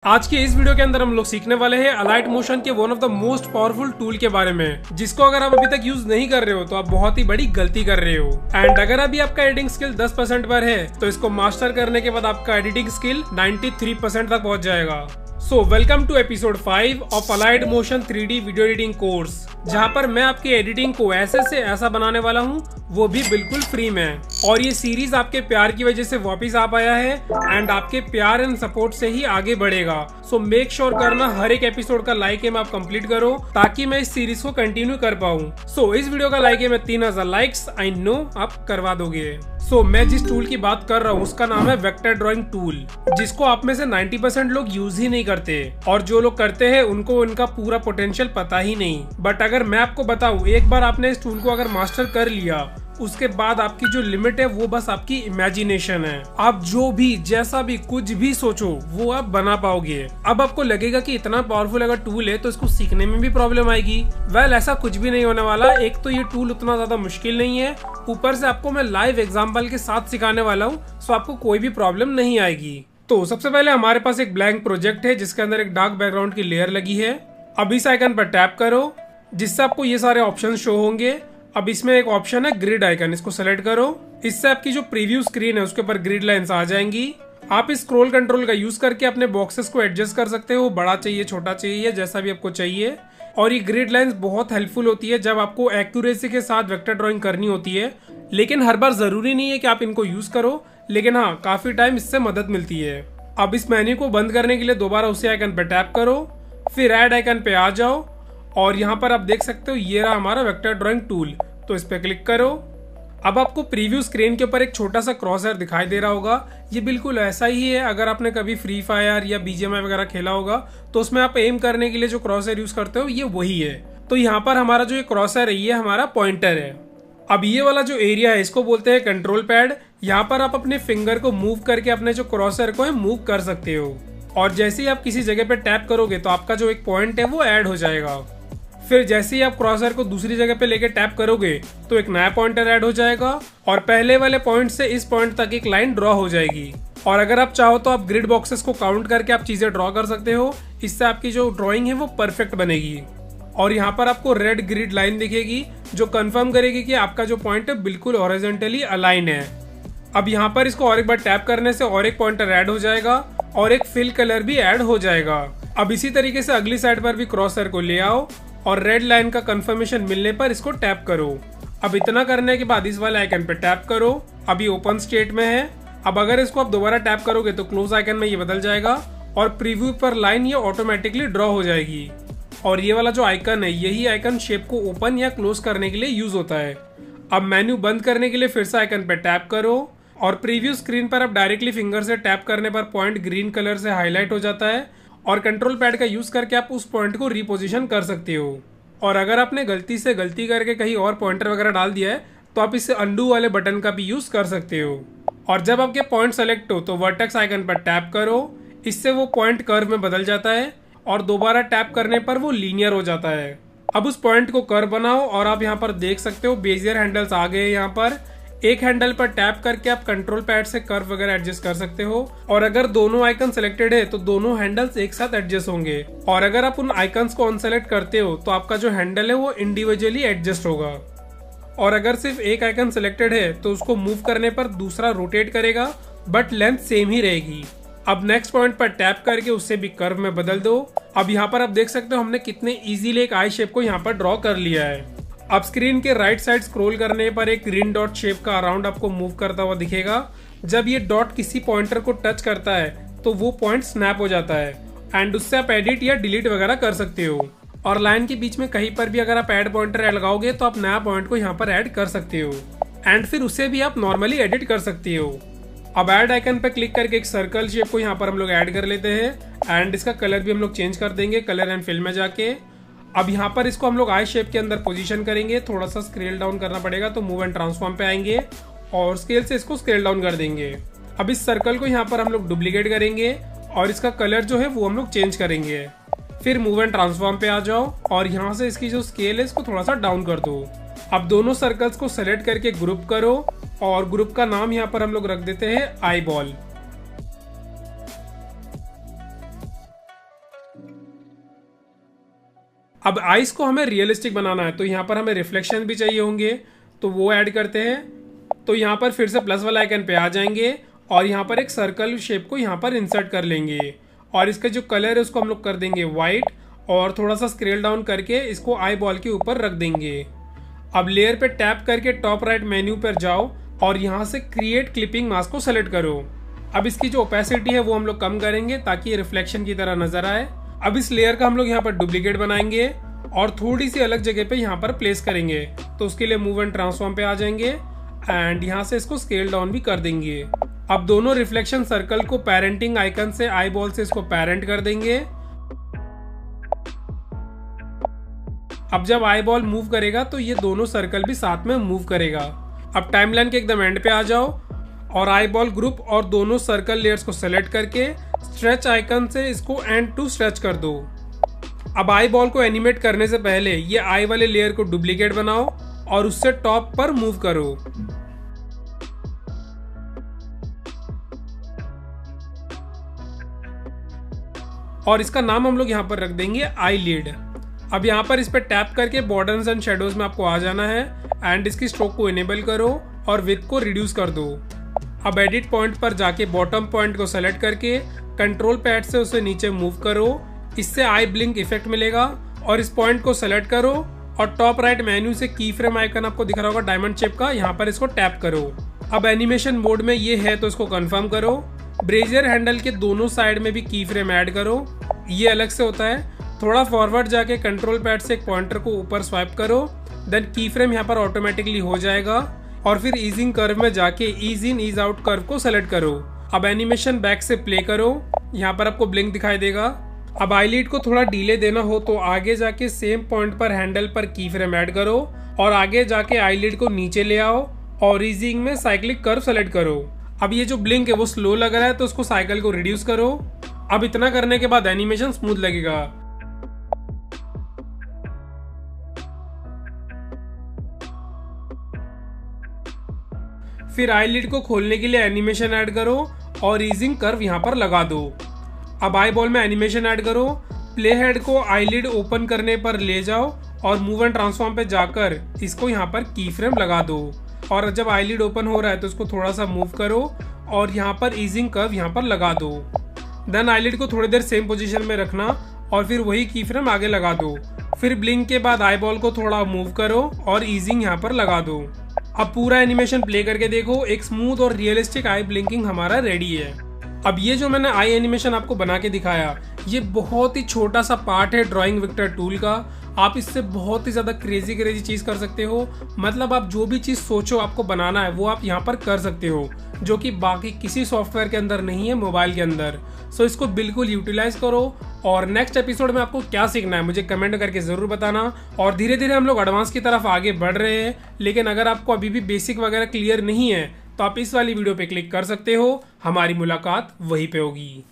आज की इस वीडियो के अंदर हम लोग सीखने वाले हैं अलाइट मोशन के one of the most powerful tool के बारे में, जिसको अगर आप अभी तक यूज नहीं कर रहे हो तो आप बहुत ही बड़ी गलती कर रहे हो। एंड अगर अभी आपका एडिटिंग स्किल 10% पर है तो इसको मास्टर करने के बाद आपका एडिटिंग स्किल 93% तक पहुंच जाएगा। So welcome to episode 5 of Alight Motion 3D video editing course, जहाँ पर मैं आपकी एडिटिंग को ऐसे से ऐसा बनाने वाला हूँ, वो भी बिल्कुल फ्री में। और ये सीरीज आपके प्यार की वजह से वापस आ पाया है एंड आपके प्यार एंड सपोर्ट से ही आगे बढ़ेगा। सो मेक श्योर करना हर एक एपिसोड का लाइक एम आप कंप्लीट करो ताकि मैं इस सीरीज को कंटिन्यू कर पाऊँ। सो इस वीडियो का लाइक एम है 3000 लाइक्स, आई नो आप करवा दोगे। सो मैं जिस टूल की बात कर रहा हूँ उसका नाम है वेक्टर ड्राइंग टूल, जिसको आप में से 90% लोग यूज ही नहीं करते, और जो लोग करते हैं उनको उनका पूरा पोटेंशियल पता ही नहीं। बट अगर मैं आपको बताऊं, एक बार आपने इस टूल को अगर मास्टर कर लिया, उसके बाद आपकी जो लिमिट है वो बस आपकी इमेजिनेशन है। आप जो भी जैसा भी कुछ भी सोचो वो आप बना पाओगे। अब आपको लगेगा कि इतना पावरफुल अगर टूल है तो इसको सीखने में भी प्रॉब्लम आएगी। वेल, ऐसा कुछ भी नहीं होने वाला। एक तो ये टूल उतना ज्यादा मुश्किल नहीं है, ऊपर से आपको मैं लाइव एग्जाम्पल के साथ सिखाने वाला हूँ, सो आपको कोई भी प्रॉब्लम नहीं आएगी। तो सबसे पहले हमारे पास एक ब्लैंक प्रोजेक्ट है जिसके अंदर एक डार्क बैकग्राउंड की लेयर लगी है। अब इस आइकन पर टैप करो, जिससे आपको ये सारे ऑप्शन शो होंगे। अब इसमें एक ऑप्शन है ग्रिड आइकन, इसको सेलेक्ट करो। इससे आपकी जो प्रीव्यू स्क्रीन है उसके ऊपर ग्रिड लाइंस आ जाएंगी। आप इस स्क्रॉल कंट्रोल का यूज करके अपने बॉक्सेस को एडजस्ट कर सकते हो, बड़ा चाहिए छोटा चाहिए जैसा भी आपको चाहिए। और ये ग्रिड लाइंस बहुत हेल्पफुल होती है जब आपको एक्यूरेसी के साथ वेक्टर ड्राइंग करनी होती है, लेकिन हर बार जरूरी नहीं है कि आप इनको यूज करो, लेकिन हाँ काफी टाइम इससे मदद मिलती है। अब इस मेन्यू को बंद करने के लिए दोबारा उसी आइकन पे टैप करो, फिर ऐड आइकन पे आ जाओ और यहाँ पर आप देख सकते हो ये रहा हमारा वेक्टर ड्राइंग टूल, तो इस पे क्लिक करो। अब आपको प्रीव्यू स्क्रीन के ऊपर एक छोटा सा क्रॉसहेयर दिखाई दे रहा होगा। ये बिल्कुल ऐसा ही है, अगर आपने कभी फ्री फायर या BGMI वगैरह खेला होगा तो उसमें आप एम करने के लिए जो क्रॉसहेयर यूज करते हो ये वही है। तो यहाँ पर हमारा जो ये क्रॉसहेयर है ये हमारा पॉइंटर है। अब ये वाला जो एरिया है इसको बोलते हैं कंट्रोल पैड। यहाँ पर आप अपने फिंगर को मूव करके अपने जो क्रॉसहेयर को है मूव कर सकते हो, और जैसे ही आप किसी जगह पे टैप करोगे तो आपका जो एक पॉइंट है वो ऐड हो जाएगा। फिर जैसे ही आप क्रॉसर को दूसरी जगह पे लेके टैप करोगे तो एक नया पॉइंटर ऐड हो जाएगा, और पहले वाले पॉइंट से इस पॉइंट तक एक लाइन ड्रॉ हो जाएगी। और अगर आप चाहो तो आप ग्रिड बॉक्सेस को काउंट करके आप चीजें ड्रॉ कर सकते हो। इससे आपकी जो ड्रॉइंग है वो परफेक्ट बनेगी। और यहाँ पर आपको रेड ग्रिड लाइन दिखेगी जो कंफर्म करेगी कि आपका जो पॉइंट है बिल्कुल हॉरिजॉन्टली अलाइन है। अब यहाँ पर इसको और एक बार टैप करने से और एक पॉइंटर ऐड हो जाएगा और एक फिल कलर भी ऐड हो जाएगा। अब इसी तरीके से अगली साइड पर भी क्रॉसर को ले आओ और रेड लाइन का कंफर्मेशन मिलने पर इसको टैप करो। अब इतना करने के बाद इस वाले आइकन पे टैप करो। अभी ओपन स्टेट में है। अब अगर इसको आप दोबारा टैप करोगे तो क्लोज आइकन में ये बदल जाएगा और प्रीव्यू पर लाइन ये ऑटोमेटिकली ड्रॉ हो जाएगी। और ये वाला जो आइकन है यही आइकन शेप को ओपन या क्लोज करने के लिए यूज होता है। अब मेन्यू बंद करने के लिए फिर से आइकन पे टैप करो और प्रीव्यू स्क्रीन पर आप डायरेक्टली फिंगर से टैप करने पर पॉइंट ग्रीन कलर से हाईलाइट हो जाता है, और कंट्रोल पैड का यूज करके आप उस पॉइंट को रिपोजिशन कर सकते हो। और अगर आपने गलती करके कहीं और पॉइंटर वगैरह डाल दिया है तो आप इससे अंडू वाले बटन का भी यूज कर सकते हो। और जब आपके पॉइंट सेलेक्ट हो तो वर्टेक्स आइकन पर टैप करो, इससे वो पॉइंट कर्व में बदल जाता है और दोबारा टैप करने पर वो लीनियर हो जाता है। अब उस पॉइंट को कर्व बनाओ और आप यहाँ पर देख सकते हो बेजियर हैंडल्स आ गए। यहाँ पर एक हैंडल पर टैप करके आप कंट्रोल पैड से कर्व वगैरह एडजस्ट कर सकते हो, और अगर दोनों आइकन सेलेक्टेड है तो दोनों हैंडल्स एक साथ एडजस्ट होंगे। और अगर आप उन आइकन्स को अनसेलेक्ट करते हो तो आपका जो हैंडल है वो इंडिविजुअली एडजस्ट होगा। और अगर सिर्फ एक आइकन सेलेक्टेड है तो उसको मूव करने पर दूसरा रोटेट करेगा, बट लेंथ सेम ही रहेगी। अब नेक्स्ट पॉइंट पर टैप करके उससे भी कर्व में बदल दो। अब यहाँ पर आप देख सकते हो हमने कितने इजीली एक आई शेप को यहाँ पर ड्रॉ कर लिया है। अब स्क्रीन के राइट साइड स्क्रॉल करने पर एक ग्रीन डॉट शेप का अराउंड आपको मूव करता हुआ दिखेगा। जब ये डॉट किसी पॉइंटर को टच करता है तो वो पॉइंट स्नैप हो जाता है, एंड उससे आप एडिट या डिलीट वगैरह कर सकते हो। और लाइन के बीच में कहीं पर भी अगर आप ऐड पॉइंटर लगाओगे तो आप नया पॉइंट को यहाँ पर ऐड कर सकते हो, एंड फिर उसे भी आप नॉर्मली एडिट कर सकते हो। अब ऐड आइकन पर क्लिक करके एक सर्कल शेप को यहाँ पर हम लोग ऐड कर लेते हैं, एंड इसका कलर भी हम लोग चेंज कर देंगे कलर एंड फिल में जाके। अब यहाँ पर इसको हम लोग आई शेप के अंदर पोजीशन करेंगे। थोड़ा सा स्केल डाउन करना पड़ेगा, तो मूव एंड ट्रांसफॉर्म पे आएंगे और स्केल से इसको स्केल डाउन कर देंगे। अब इस सर्कल को यहाँ पर हम लोग डुप्लीकेट करेंगे और इसका कलर जो है वो हम लोग चेंज करेंगे। फिर मूव एंड ट्रांसफॉर्म पे आ जाओ और यहाँ से इसकी जो स्केल है इसको थोड़ा सा डाउन कर दो। अब दोनों सर्कल्स को सेलेक्ट करके ग्रुप करो और ग्रुप का नाम यहाँ पर हम लोग रख देते हैं आई बॉल। अब आइस को हमें रियलिस्टिक बनाना है, तो यहाँ पर हमें रिफ्लेक्शन भी चाहिए होंगे, तो वो ऐड करते हैं। तो यहाँ पर फिर से प्लस वाला आइकन पे आ जाएंगे और यहाँ पर एक सर्कल शेप को यहाँ पर इंसर्ट कर लेंगे और इसका जो कलर है उसको हम लोग कर देंगे वाइट और थोड़ा सा स्केल डाउन करके इसको आई बॉल के ऊपर रख देंगे। अब लेयर पे टैप करके टॉप राइट मेन्यू पर जाओ और यहाँ से क्रिएट क्लिपिंग मास्क को सेलेक्ट करो। अब इसकी जो ओपेसिटी है वो हम लोग कम करेंगे ताकि ये रिफ्लेक्शन की तरह नजर आए। अब इस लेयर का हम लोग यहाँ पर डुप्लीकेट बनाएंगे और थोड़ी सी अलग जगह पे यहाँ पर प्लेस करेंगे। तो उसके लिए मूव एंड ट्रांसफॉर्म पे आ जाएंगे एंड यहाँ से इसको स्केल डाउन भी कर देंगे। अब दोनों रिफ्लेक्शन सर्कल को पेरेंटिंग आइकन से आई बॉल से इसको पेरेंट कर देंगे। अब जब आई बॉल मूव करेगा तो ये दोनों सर्कल भी साथ में मूव करेगा। अब टाइमलाइन के एकदम एंड पे आ जाओ और आई बॉल ग्रुप और दोनों सर्कल लेयर्स को सेलेक्ट करके स्ट्रेच आइकन से इसको एंड टू स्ट्रेच कर दो। अब आई बॉल को एनिमेट करने से पहले ये आई वाले लेयर को डुप्लीकेट बनाओ और उससे टॉप पर मूव करो। और इसका नाम हम लोग यहाँ पर रख देंगे आई लिड। अब यहाँ पर इस पे टैप करके बॉर्डर्स एंड शेडोज में आपको आ जाना है एंड इसकी स्ट्रोक को इनेबल करो और विड्थ को रिड्यूस कर दो। अब एडिट पॉइंट पर जाके बॉटम पॉइंट को सेलेक्ट करके कंट्रोल पैड से उसे नीचे मूव करो, इससे आई ब्लिंक इफेक्ट मिलेगा। और इस पॉइंट को सेलेक्ट करो और टॉप राइट मेन्यू से की फ्रेम आइकन आपको दिख रहा होगा डायमंड शेप का, यहाँ पर इसको टैप करो। अब एनिमेशन मोड में ये है तो इसको कंफर्म करो। ब्रेजियर हैंडल के दोनों साइड में भी की फ्रेम ऐड करो, ये अलग से होता है। थोड़ा फॉरवर्ड जाके कंट्रोल पैड से एक पॉइंटर को ऊपर स्वाइप करो, देन की फ्रेम यहाँ पर ऑटोमेटिकली हो जाएगा। और फिर ईजिंग कर्व में जाके ease in ease out curve को सेलेक्ट करो। अब एनिमेशन बैक से प्ले करो, यहाँ पर आपको ब्लिंक दिखाई देगा। अब आईलिड को थोड़ा डीले देना हो तो आगे जाके सेम पॉइंट पर हैंडल पर की फ्रेम ऐड करो और आगे जाके आईलिड को नीचे ले आओ और ईजिंग में साइक्लिक कर्व सेलेक्ट करो। अब ये जो ब्लिंक है वो स्लो लग रहा है तो उसको साइकिल को रिड्यूस करो। अब इतना करने के बाद एनिमेशन स्मूथ लगेगा। फिर आईलिड को खोलने के लिए एनिमेशन ऐड करो और ईजिंग कर्व यहाँ पर लगा दो। अब आई बॉल में एनिमेशन ऐड करो, प्ले हेड को आईलिड ओपन करने पर ले जाओ और मूव एंड ट्रांसफॉर्म पे जाकर इसको यहाँ पर की फ्रेम लगा दो। और जब आईलिड ओपन हो रहा है तो इसको थोड़ा सा मूव करो और यहाँ पर ईजिंग कर्व यहाँ पर लगा दो। देन आईलिड को थोड़ी देर सेम पोजीशन में रखना और फिर वही की फ्रेम आगे लगा दो। फिर ब्लिंक के बाद आई बॉल को थोड़ा मूव करो और ईजिंग यहाँ पर लगा दो। अब पूरा एनिमेशन प्ले करके देखो, एक स्मूथ और रियलिस्टिक आई ब्लिंकिंग हमारा रेडी है। अब ये जो मैंने आई एनिमेशन आपको बना के दिखाया, ये बहुत ही छोटा सा पार्ट है ड्राइंग विक्टर टूल का। आप इससे बहुत ही ज्यादा क्रेजी चीज कर सकते हो। मतलब आप जो भी चीज सोचो आपको बनाना है वो आप यहाँ पर कर सकते हो, जो कि बाकी किसी सॉफ्टवेयर के अंदर नहीं है मोबाइल के अंदर। सो इसको बिल्कुल यूटिलाइज करो। और नेक्स्ट एपिसोड में आपको क्या सीखना है मुझे कमेंट करके जरूर बताना। और धीरे धीरे हम लोग एडवांस की तरफ आगे बढ़ रहे हैं, लेकिन अगर आपको अभी भी बेसिक वगैरह क्लियर नहीं है तो आप इस वाली वीडियो पे क्लिक कर सकते हो। हमारी मुलाकात वहीं पे होगी।